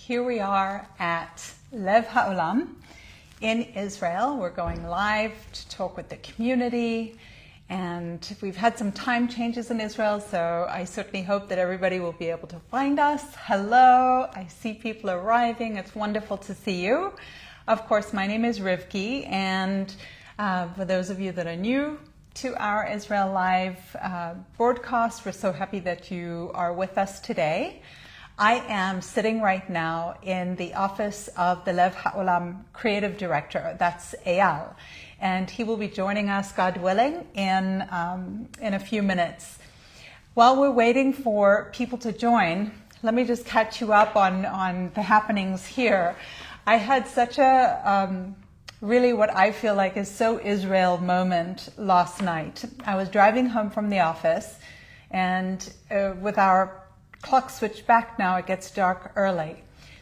Here we are at Lev Haolam in Israel. We're going live to talk with the community, and we've had some time changes in Israel, so I certainly hope that everybody will be able to find us. Hello, I see people arriving. It's wonderful to see you. Of course, my name is Rivki, and for those of you that are new to our Israel Live broadcast, we're so happy that you are with us today. I am sitting right now in the office of the Lev Haolam creative director, that's Eyal, and he will be joining us, God willing, in a few minutes. While we're waiting for people to join, let me just catch you up on the happenings here. I had such a really what I feel like is so Israel moment last night. I was driving home from the office, and with our clock switched back now, it gets dark early.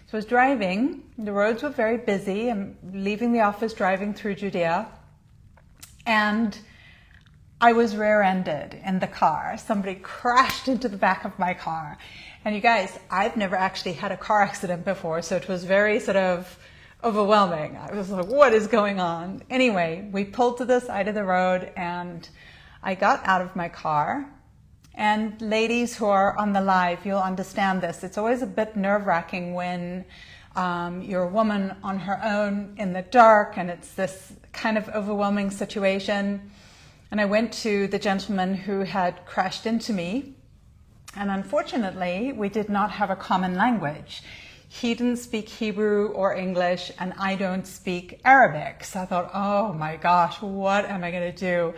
So I was driving, the roads were very busy. I'm leaving the office, driving through Judea, and I was rear-ended in the car. Somebody crashed into the back of my car. And you guys, I've never actually had a car accident before, so it was very sort of overwhelming. I was like, what is going on? Anyway, we pulled to the side of the road, and I got out of my car. And ladies who are on the live, you'll understand this. It's always a bit nerve-wracking when you're a woman on her own in the dark, and it's this kind of overwhelming situation. And I went to the gentleman who had crashed into me, and unfortunately, we did not have a common language. He didn't speak Hebrew or English, and I don't speak Arabic. So I thought, oh my gosh, what am I going to do?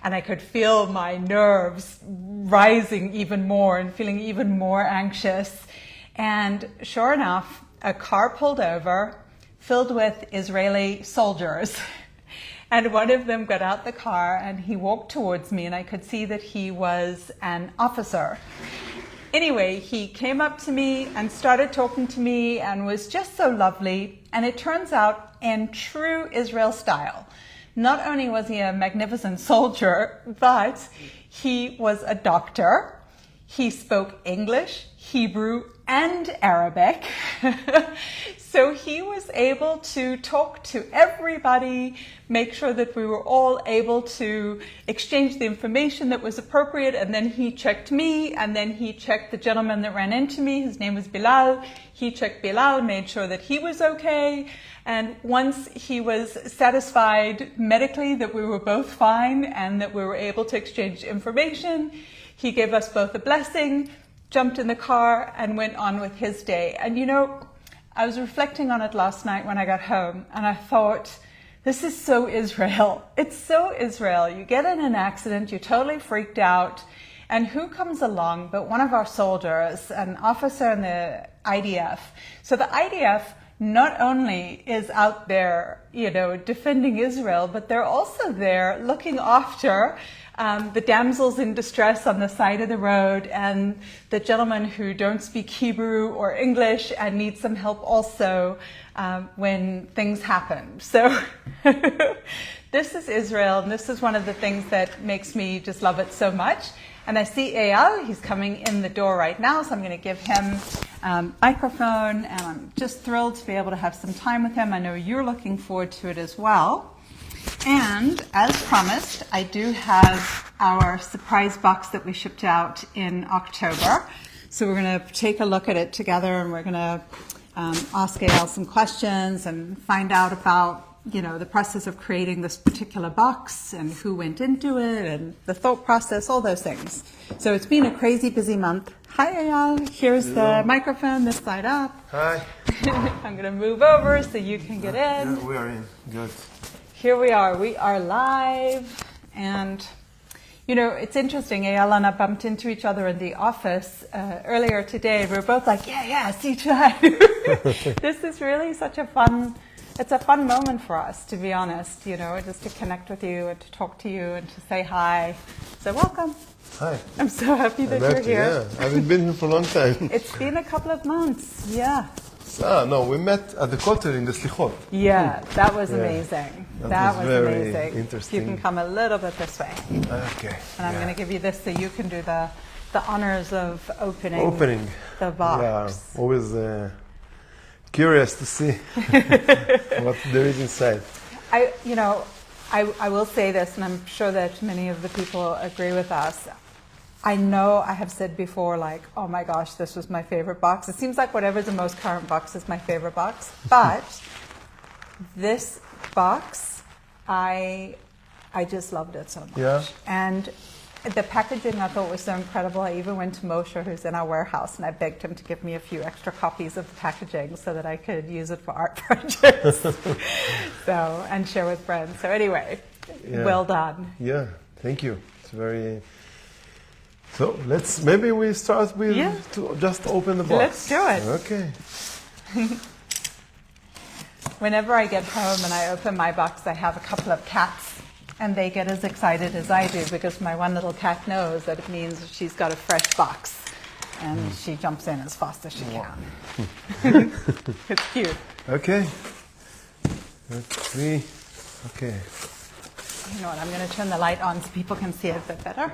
And I could feel my nerves rising even more and feeling even more anxious. And sure enough, a car pulled over filled with Israeli soldiers. And one of them got out the car and he walked towards me, and I could see that he was an officer. Anyway, he came up to me and started talking to me and was just so lovely. And it turns out, in true Israel style, not only was he a magnificent soldier, but he was a doctor. He spoke English, Hebrew, and Arabic. So he was able to talk to everybody, make sure that we were all able to exchange the information that was appropriate, and then he checked me, and then he checked the gentleman that ran into me. His name was Bilal. He checked Bilal, made sure that he was okay, and once he was satisfied medically that we were both fine and that we were able to exchange information, he gave us both a blessing, jumped in the car, and went on with his day. And you know, I was reflecting on it last night when I got home, and I thought, this is so Israel. It's so Israel. You get in an accident, you're totally freaked out, and who comes along but one of our soldiers, an officer in the IDF. So the IDF not only is out there, you know, defending Israel, but they're also there looking after the damsels in distress on the side of the road, and the gentlemen who don't speak Hebrew or English and need some help also when things happen. So this is Israel, and this is one of the things that makes me just love it so much. And I see Eyal, he's coming in the door right now, so I'm going to give him microphone, and I'm just thrilled to be able to have some time with him. I know you're looking forward to it as well. And as promised, I do have our surprise box that we shipped out in October. So we're going to take a look at it together, and we're going to ask Eyal some questions and find out about, you know, the process of creating this particular box and who went into it and the thought process, all those things. So it's been a crazy busy month. Hi, Eyal. Here's the microphone, this side up. Hi. I'm going to move over so you can get in. Yeah, we are in. Good. Here we are live, and you know, it's interesting, Eyal and I bumped into each other in the office earlier today. We were both like, yeah, see that. This is really such a fun moment for us, to be honest, you know, just to connect with you and to talk to you and to say hi. So welcome. Hi. I'm so happy that you're here. Yeah, I haven't been here for a long time. It's been a couple of months, yeah. No, we met at the Kotel in the Slichot. Yeah, that was amazing. That was very amazing. interesting. You can come a little bit this way. Okay. And I'm going to give you this so you can do the honors of opening the box. Yeah, always curious to see what there is inside. I will say this, and I'm sure that many of the people agree with us. I know I have said before, like, oh my gosh, this was my favorite box. It seems like whatever's the most current box is my favorite box. But this box, I just loved it so much. Yeah. And the packaging I thought was so incredible. I even went to Moshe, who's in our warehouse, and I begged him to give me a few extra copies of the packaging so that I could use it for art projects. And share with friends. So anyway, well done. Yeah, thank you. It's very... So maybe we start with to just open the box. Let's do it. Okay. Whenever I get home and I open my box, I have a couple of cats, and they get as excited as I do because my one little cat knows that it means she's got a fresh box, and she jumps in as fast as she can. It's cute. Okay. Let's see. Okay. You know what? I'm going to turn the light on so people can see it a bit better.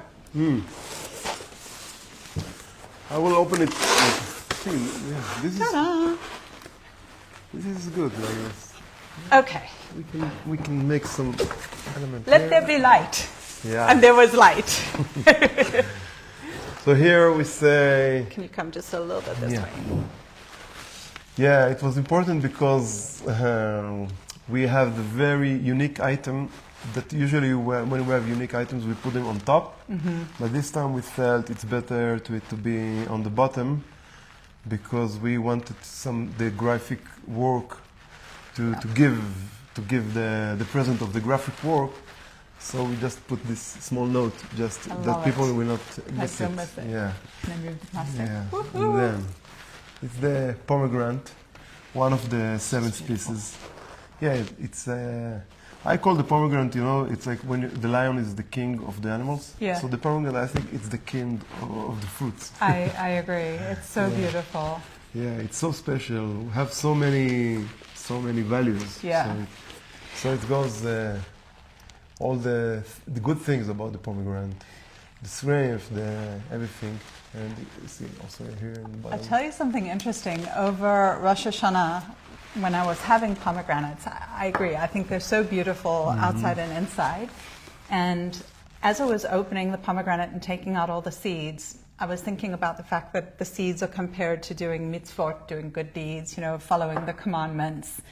I will open it. This is good, I guess. Okay. We can make some element. Let there be light. Yeah. And there was light. So here we say. Can you come just a little bit this way? Yeah, it was important because we have the very unique item that usually when we have unique items we put them on top. But this time we felt it's better to be on the bottom because we wanted the graphic work to give the present of the graphic work. So we just put this small note just that people will not miss it. Yeah. Yeah. And then it's the pomegranate, one of the 7 species. Yeah, it's I call the pomegranate, it's like when the lion is the king of the animals. Yeah. So the pomegranate, I think it's the king of the fruits. I agree. It's so beautiful. Yeah, it's so special. We have so many values. Yeah. So it goes all the good things about the pomegranate, the strength, everything, and you see also here in the bottom. I'll tell you something interesting. Over Rosh Hashanah, when I was having pomegranates, I agree. I think they're so beautiful outside and inside. And as I was opening the pomegranate and taking out all the seeds, I was thinking about the fact that the seeds are compared to doing mitzvot, doing good deeds, following the commandments.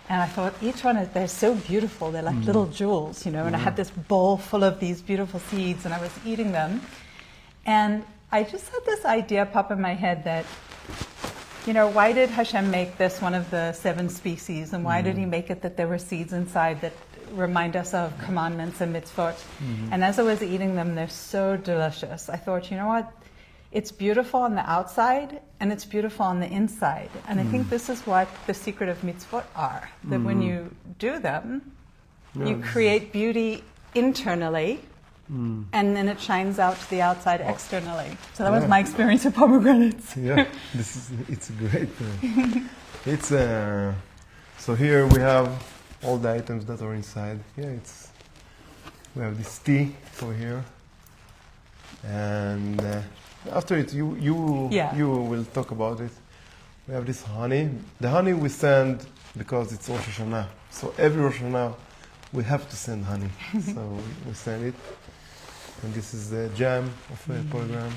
And I thought each one, they're so beautiful. They're like little jewels, and I had this bowl full of these beautiful seeds and I was eating them. And I just had this idea pop in my head that, why did Hashem make this one of the 7 species? And why did he make it that there were seeds inside that remind us of commandments and mitzvot? And as I was eating them, they're so delicious. I thought, you know what? It's beautiful on the outside and it's beautiful on the inside. And I think this is what the secret of mitzvot are. That when you do them, you create beauty internally. And then it shines out to the outside externally. So that was my experience with pomegranates. Yeah, it's great. It's so here we have all the items that are inside. Yeah, we have this tea over here, and after it you will talk about it. We have this honey. The honey we send because it's Rosh Hashanah. So every Rosh Hashanah we have to send honey. So we send it. And this is the jam of a pomegranate.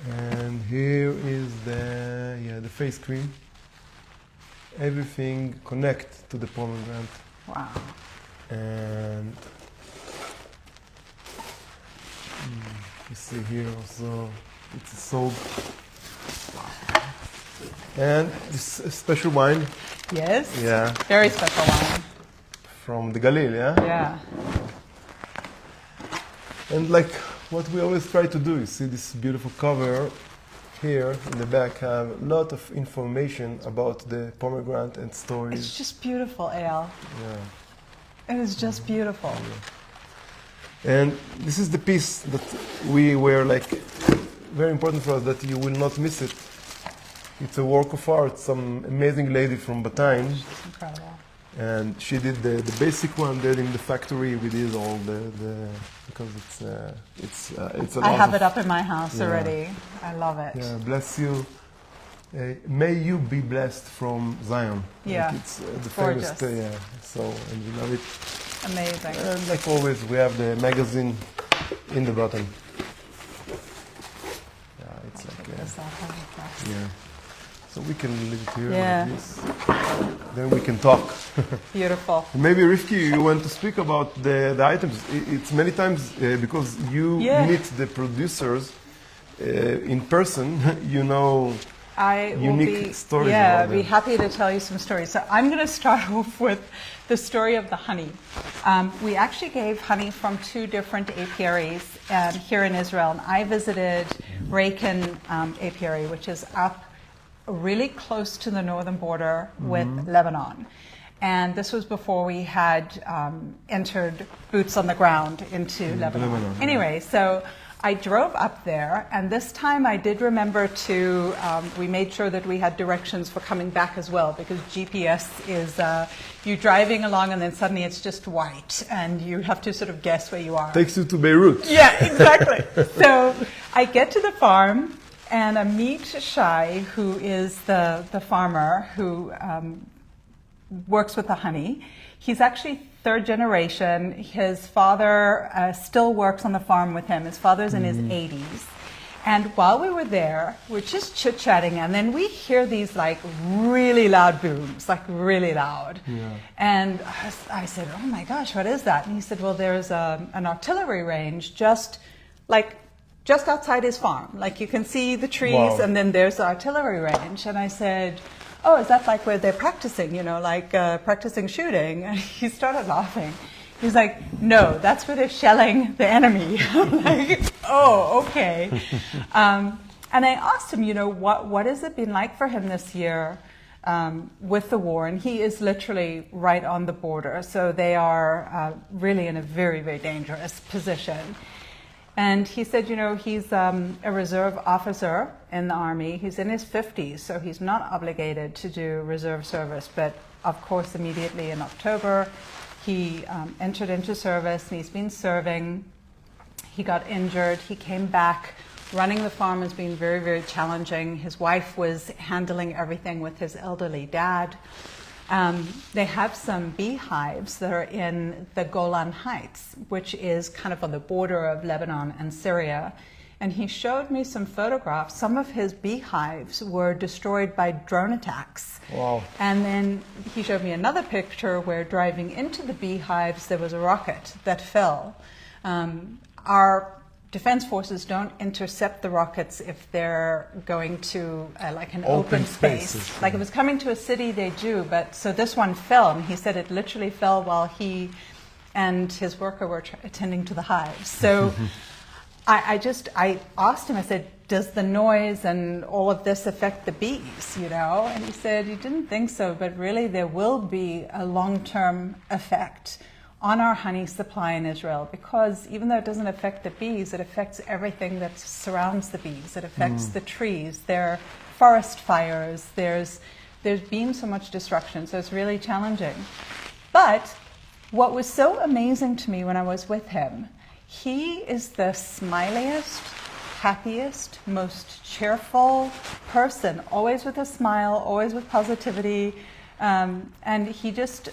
And here is the face cream. Everything connect to the pomegranate. Wow. And you see here also it's a soap. And this special wine. Yes. Yeah. Very special wine. From the Galil, yeah? Yeah. And like what we always try to do, you see this beautiful cover here in the back have a lot of information about the pomegranate and stories. It's just beautiful, Eyal. Yeah. It is just beautiful. Yeah. And this is the piece that we were like very important for us that you will not miss it. It's a work of art, some amazing lady from Batayim. It's incredible. And she did the basic one. Then in the factory we did all the because it's a lot. I have it up in my house already. I love it. Yeah, bless you. May you be blessed from Zion. Yeah, Like it's the gorgeous. famous. Yeah. So and we love it. Amazing. And like always, we have the magazine in the bottom. Yeah, it's like That's all perfect. yeah. So we can leave it here Yeah. like this. Then we can talk. Beautiful. Maybe Rivki, you want to speak about the items. It's many times because you Yeah. meet the producers in person. You know. I will Unique stories yeah, about be them. happy to tell you some stories. So I'm going to start off with the story of the honey. We actually gave honey from 2 different apiaries here in Israel, and I visited Raykin Apiary, which is up really close to the northern border with Lebanon. And this was before we had entered boots on the ground into Lebanon. Anyway, so I drove up there, and this time I did remember to, we made sure that we had directions for coming back as well, because GPS is you driving along and then suddenly it's just white, and you have to sort of guess where you are. Takes you to Beirut. Yeah, exactly. So I get to the farm, and I meet Shai, who is the farmer who works with the honey. He's actually 3rd generation. His father still works on the farm with him. His father's in his 80s. And while we were there, we're just chit-chatting, and then we hear these like really loud booms, like really loud. Yeah. And I said, oh my gosh, what is that? And he said, well, there's an artillery range just outside his farm. Like you can see the trees, Wow. and then there's the artillery range. And I said, oh, is that like where they're practicing, practicing shooting? And he started laughing. He's like, no, that's where they're shelling the enemy. I'm like, oh, okay. And I asked him, what has it been like for him this year with the war? And he is literally right on the border. So they are really in a very, very dangerous position. And he said, he's a reserve officer in the Army. He's in his 50s, so he's not obligated to do reserve service. But of course, immediately in October, he entered into service, and he's been serving. He got injured. He came back. Running the farm has been very, very challenging. His wife was handling everything with his elderly dad. They have some beehives that are in the Golan Heights, which is kind of on the border of Lebanon and Syria. And he showed me some photographs. Some of his beehives were destroyed by drone attacks. Wow. And then he showed me another picture where driving into the beehives, there was a rocket that fell. Our defense forces don't intercept the rockets if they're going to like an open space. Spaces. Like if it's coming to a city, they do. But so this one fell, and he said it literally fell while he and his worker were attending to the hives. So I asked him, I said, does the noise and all of this affect the bees, And he said he didn't think so, but really there will be a long-term effect on our honey supply in Israel, because even though it doesn't affect the bees, it affects everything that surrounds the bees. It affects the trees. There are forest fires. There's been so much destruction, so it's really challenging. But what was so amazing to me when I was with him, he is the smiliest, happiest, most cheerful person, always with a smile, always with positivity, and he just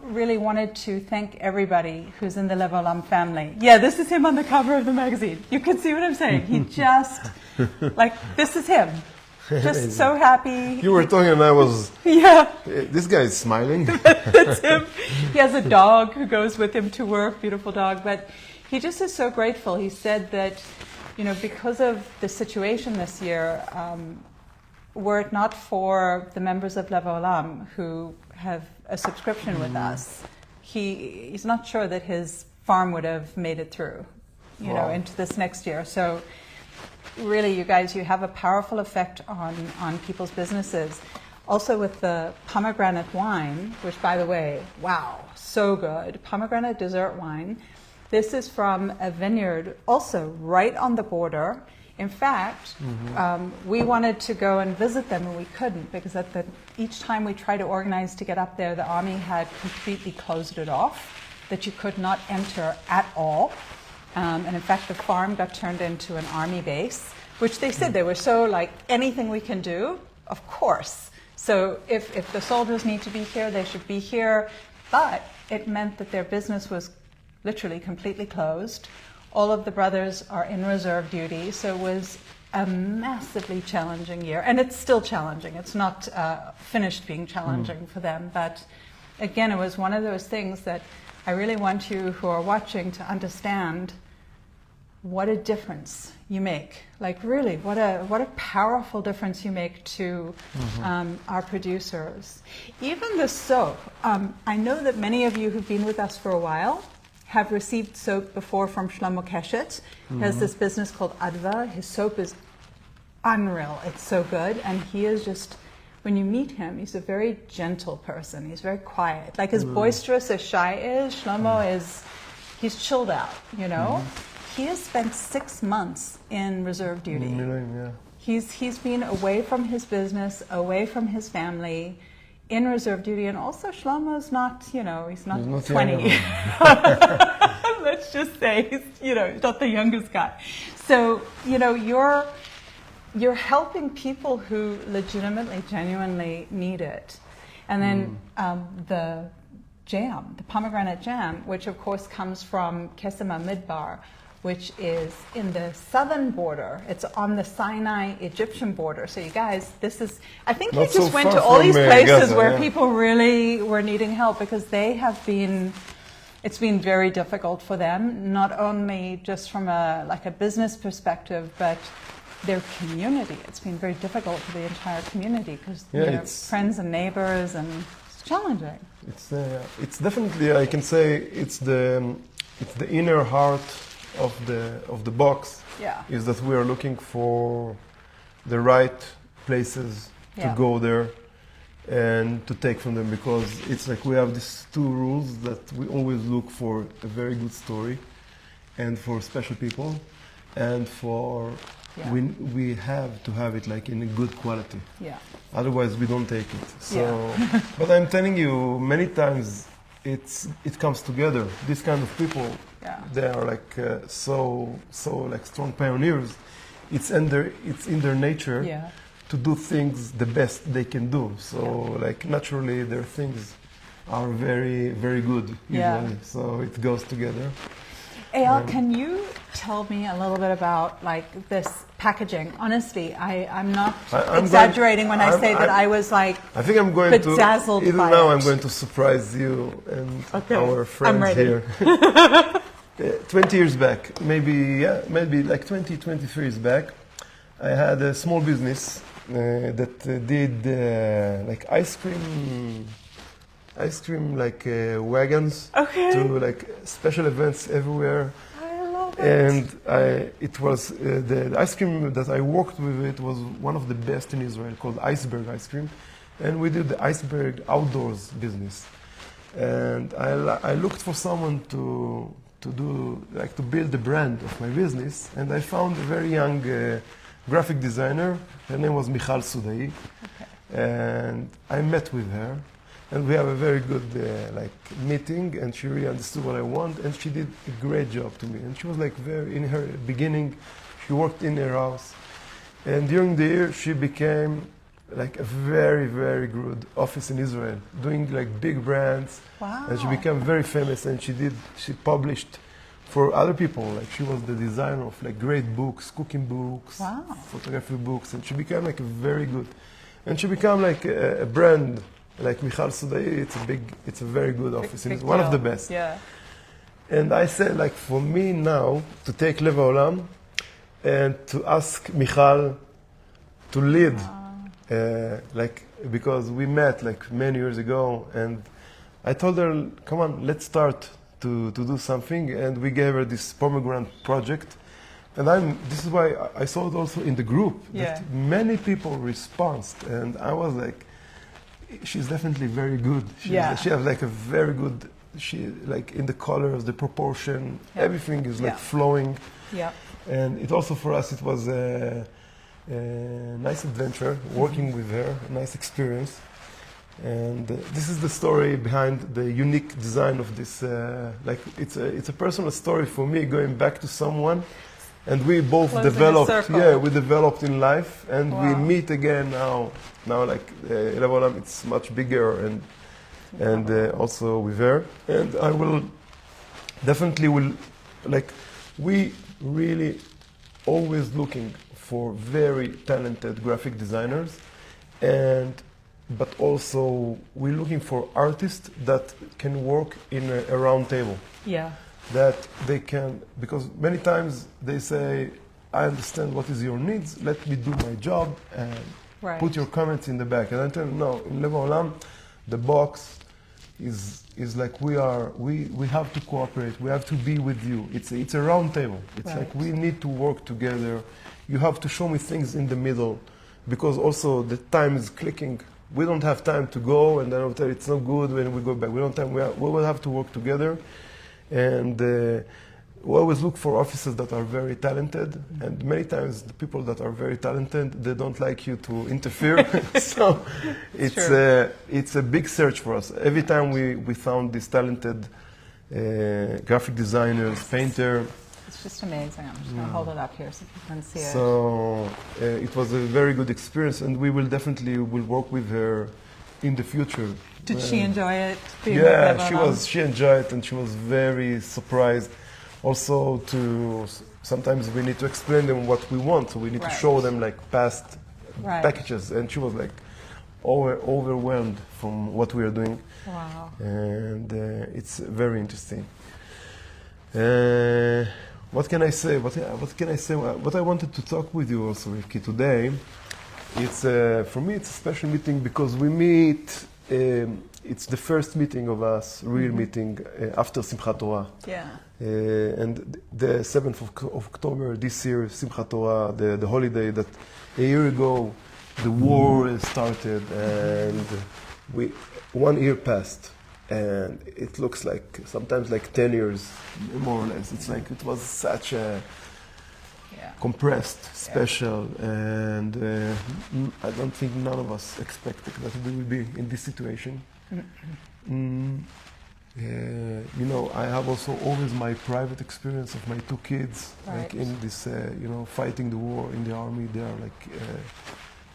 really wanted to thank everybody who's in the Lev Haolam family. Yeah, this is him on the cover of the magazine. You can see what I'm saying. He just, this is him. Just so happy. You were talking, and I was. Yeah. This guy is smiling. That's him. He has a dog who goes with him to work, beautiful dog. But he just is so grateful. He said that, because of the situation this year, were it not for the members of Lev Haolam who have a subscription with us, he's not sure that his farm would have made it through, into this next year. So really, you guys, you have a powerful effect on people's businesses. Also with the pomegranate wine, which by the way, wow, so good. Pomegranate dessert wine. This is from a vineyard also right on the border. In fact, we wanted to go and visit them, and we couldn't, because each time we tried to organize to get up there, the army had completely closed it off, that you could not enter at all. And in fact, the farm got turned into an army base. which they said they were so like, anything we can do, of course. So if the soldiers need to be here, they should be here. But it meant that their business was literally completely closed. All of the brothers are in reserve duty, so it was a massively challenging year. And it's still challenging. It's not finished being challenging for them. But again, it was one of those things that I really want you who are watching to understand what a difference you make. Like really, what a powerful difference you make to our producers. Even the soap. I know that many of you who've been with us for a while have received soap before from Shlomo Keshet. He has this business called Adva. His soap is unreal. It's so good. And he is just, when you meet him, he's a very gentle person. He's very quiet. Like as boisterous as Shai is, Shlomo is, he's chilled out, you know? He has spent 6 months in reserve duty. He's been away from his business, away from his family, in reserve duty, and also Shlomo's not, you know, he's not 20. Let's just say he's not the youngest guy. So, you know, you're helping people who legitimately, genuinely need it. And then the jam, the pomegranate jam, which of course comes from Kesema Midbar, which is in the southern border. It's on the Sinai Egyptian border. So you guys, this is, I think you just went to all these places Gaza, where people really were needing help, because they have been, it's been very difficult for them, not only just from a business perspective, but their community. It's been very difficult for the entire community, because friends and neighbors, and it's challenging. It's definitely, I can say, it's the inner heart of the box, is that we are looking for the right places to go there and to take from them, because it's like we have these two rules that we always look for: a very good story, and for special people, and for we have to have it like in a good quality. Otherwise we don't take it. So but I'm telling you, many times it comes together. These kind of people, they are like so like strong pioneers. It's in their nature to do things the best they can do. So like naturally their things are very, very good usually. So it goes together. Eyal, can you tell me a little bit about like this packaging? Honestly, I'm not exaggerating when I say that I was like I think I'm going bedazzled even by now it. I'm going to surprise you and our friends here. 20 years back, maybe like 23 years back, I had a small business that did like ice cream like wagons to like special events everywhere. I love it. And it was the ice cream that I worked with. It was one of the best in Israel, called Iceberg ice cream, and we did the Iceberg outdoors business. And I looked for someone to build the brand of my business, and I found a very young graphic designer. Her name was Michal Sudai, and I met with her. And we have a very good meeting, and she really understood what I want, and she did a great job to me. And she was like in her beginning, she worked in her house. And during the year, she became like a very, very good office in Israel, doing like big brands. Wow. And she became very famous, and she published for other people. Like she was the designer of like great books, cooking books, photography books, and she became like a very good, and she became like a brand. Like Michal Sudai, it's a very good office, and it's one of the best. Yeah. And I said, like, for me now to take Lev Haolam and to ask Michal to lead, because we met like many years ago, and I told her, come on, let's start to do something, and we gave her this pomegranate project. And this is why I saw it also in the group that many people responded, and I was like, she's definitely very good. She has like a very good, like in the colors, the proportion, everything is like flowing. And it also for us, it was a nice adventure working with her, a nice experience. And this is the story behind the unique design of this. Like it's a personal story for me, going back to someone and we both Closing a developed. circle. Yeah, we developed in life, and we Wow. meet again now. Now, like Lev Haolam, it's much bigger, and also with her. And I will definitely like we really always looking for very talented graphic designers, but also we're looking for artists that can work in a round table. Yeah. That they can, because many times they say, I understand what is your needs, let me do my job and Right. put your comments in the back. And I tell them, no, in Lev Haolam, the box is like we have to cooperate, we have to be with you. It's a round table. It's Right. like we need to work together. You have to show me things in the middle, because also the time is clicking. We don't have time to go and then I'll tell you it's not good when we go back. We don't have time. We will have to work together. And we always look for officers that are very talented. And many times the people that are very talented, they don't like you to interfere. So it's a big search for us. Every time we found these talented graphic designers, painter. It's just amazing. I'm just going to hold it up here so you can see it. So it was a very good experience, and we will definitely work with her in the future. Did she enjoy it? Being with Lev Yeah, Haolam? she enjoyed it, and she was very surprised. Also, sometimes we need to explain them what we want, so we need to Right. show them like past Right. packages, and she was like overwhelmed from what we are doing, Wow. and it's very interesting. What can I say? What can I say? What I wanted to talk with you also, Rivki, today. It's for me. It's a special meeting because we meet. It's the first meeting of us, real meeting after Simchat Torah. Yeah. And the 7th of October this year, Simchat Torah, the holiday that a year ago the war started, and 1 year passed. And it looks like sometimes like 10 years, more or less. It's like it was such a compressed, special, and I don't think none of us expected that we would be in this situation. You know, I have also always my private experience of my 2 kids, like in this, fighting the war in the army. They are like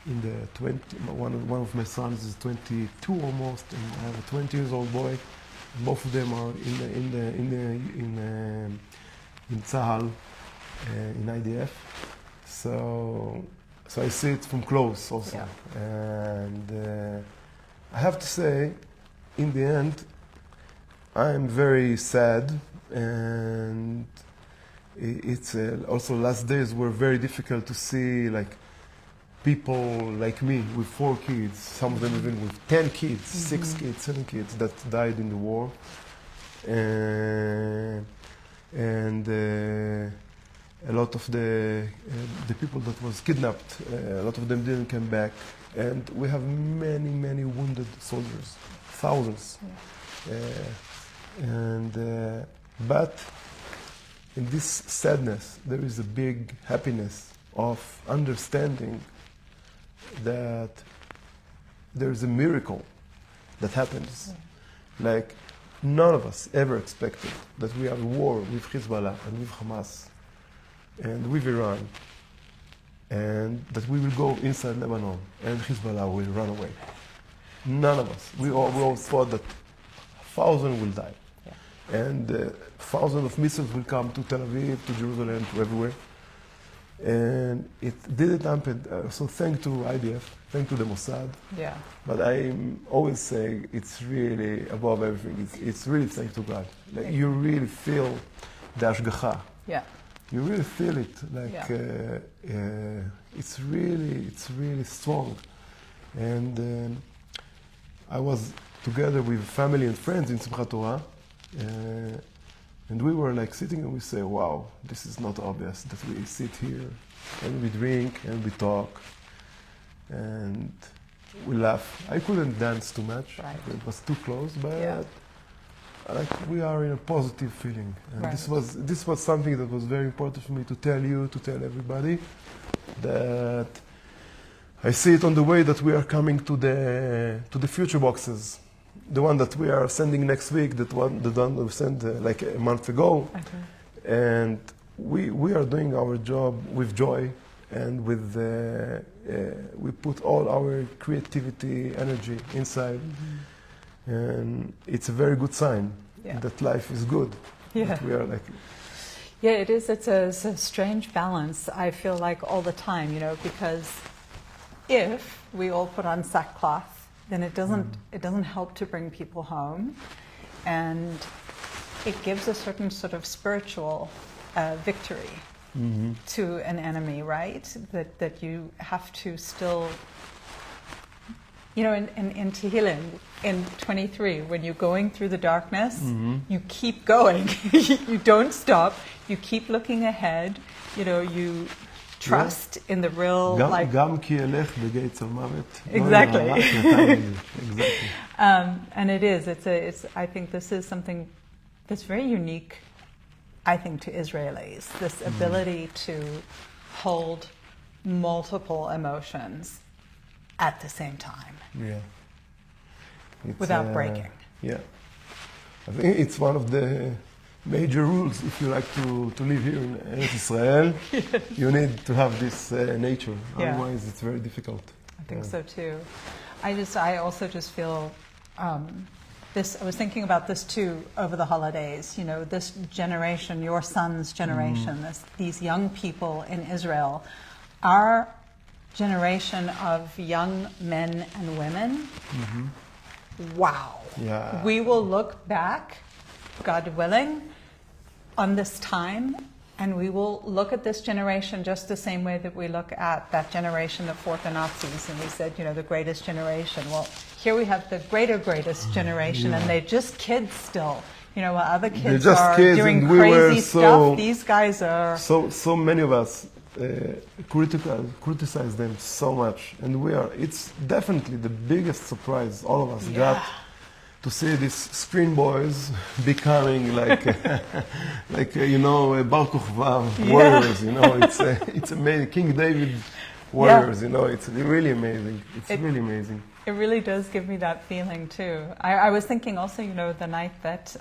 in the 20. One of my sons is 22 almost, and I have a 20 years old boy. Both of them are in Tzahal, in IDF. So I see it from close also, and I have to say, in the end, I'm very sad, and it's also last days were very difficult to see, like people like me with 4 kids, some of them even with 10 kids, 6 kids, 7 kids that died in the war, and a lot of the people that was kidnapped, a lot of them didn't come back, and we have many wounded soldiers, thousands. But in this sadness, there is a big happiness of understanding that there is a miracle that happens. Like, none of us ever expected that we have a war with Hezbollah and with Hamas and with Iran, and that we will go inside Lebanon and Hezbollah will run away. None of us. We all thought that thousands will die. And thousands of missiles will come to Tel Aviv, to Jerusalem, to everywhere. And it didn't happen. So thanks to IDF, thanks to the Mossad. Yeah. But I always say it's really above everything. It's really thanks to God. Like, you really feel the Ashgacha. Yeah. You really feel it. Like it's really strong. And I was together with family and friends in Simchat Torah. And we were like sitting and we say, wow, this is not obvious that we sit here and we drink and we talk and we laugh. I couldn't dance too much. Right. It was too close, but like we are in a positive feeling. And this was something that was very important for me to tell you, to tell everybody, that I see it on the way that we are coming to the future boxes. The one that we are sending next week, the one we sent like a month ago. Okay. And we are doing our job with joy and with we put all our creativity, energy inside, and it's a very good sign that life is good. That we are like. Yeah, it is. It's a strange balance. I feel like all the time, you know, because if we all put on sackcloth, then it doesn't help to bring people home, and it gives a certain sort of spiritual victory to an enemy, right? That you have to still, you know, in Tehillim, in 23, when you're going through the darkness, you keep going. You don't stop. You keep looking ahead. You know, you trust in the real, like... גם כי אלך בגיא צלמוות. Exactly. Exactly. And it is. It's. I think this is something that's very unique, I think, to Israelis. This ability to hold multiple emotions at the same time. Yeah. Without breaking. Yeah. I think it's one of the major rules if you like to live here in Eretz Israel. You need to have this nature. Otherwise, it's very difficult. I think so too. I also just feel this. I was thinking about this too over the holidays. You know, this generation, your son's generation, these young people in Israel, our generation of young men and women. Wow. Yeah. We will look back, God willing, on this time, and we will look at this generation just the same way that we look at that generation that fought the Nazis, and we said, you know, the greatest generation. Well, here we have the greatest generation, and they're just kids still. You know, while other kids are doing crazy stuff, these guys are... So many of us criticize them so much, and it's definitely the biggest surprise all of us got to see these screen boys becoming like you know, Bar Kokhba warriors. You know, it's amazing. King David warriors. You know, it's really amazing. It's really amazing. It really does give me that feeling too. I was thinking also, you know, the night that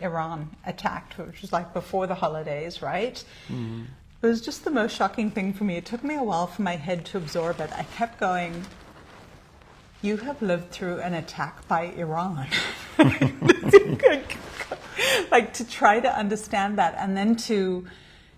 Iran attacked, which was like before the holidays, right? It was just the most shocking thing for me. It took me a while for my head to absorb it. I kept going, you have lived through an attack by Iran. Like, to try to understand that, and then to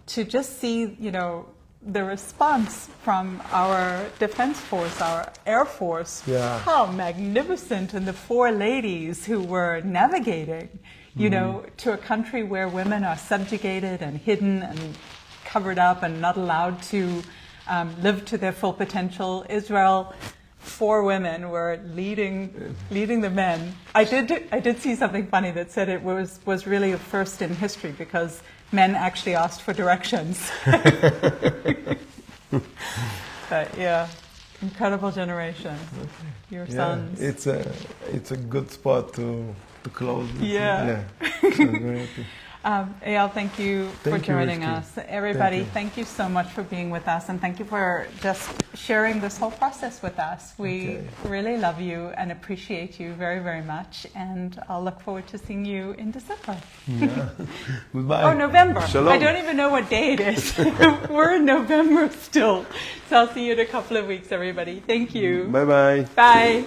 just see, you know, the response from our defense force, our air force. How magnificent. And the four ladies who were navigating, you know, to a country where women are subjugated and hidden and covered up and not allowed to live to their full potential. Israel, 4 women were leading the men. I did see something funny that said it was really a first in history because men actually asked for directions. But yeah, incredible generation. Your sons. It's a good spot to close. Yeah. I'm very happy. Eyal, thank you for joining us. Everybody, thank you so much for being with us, and thank you for just sharing this whole process with us. We really love you and appreciate you very, very much, and I'll look forward to seeing you in December. Goodbye. Oh, November. Shalom. I don't even know what day it is. We're in November still. So I'll see you in a couple of weeks, everybody. Thank you. Bye-bye. Bye.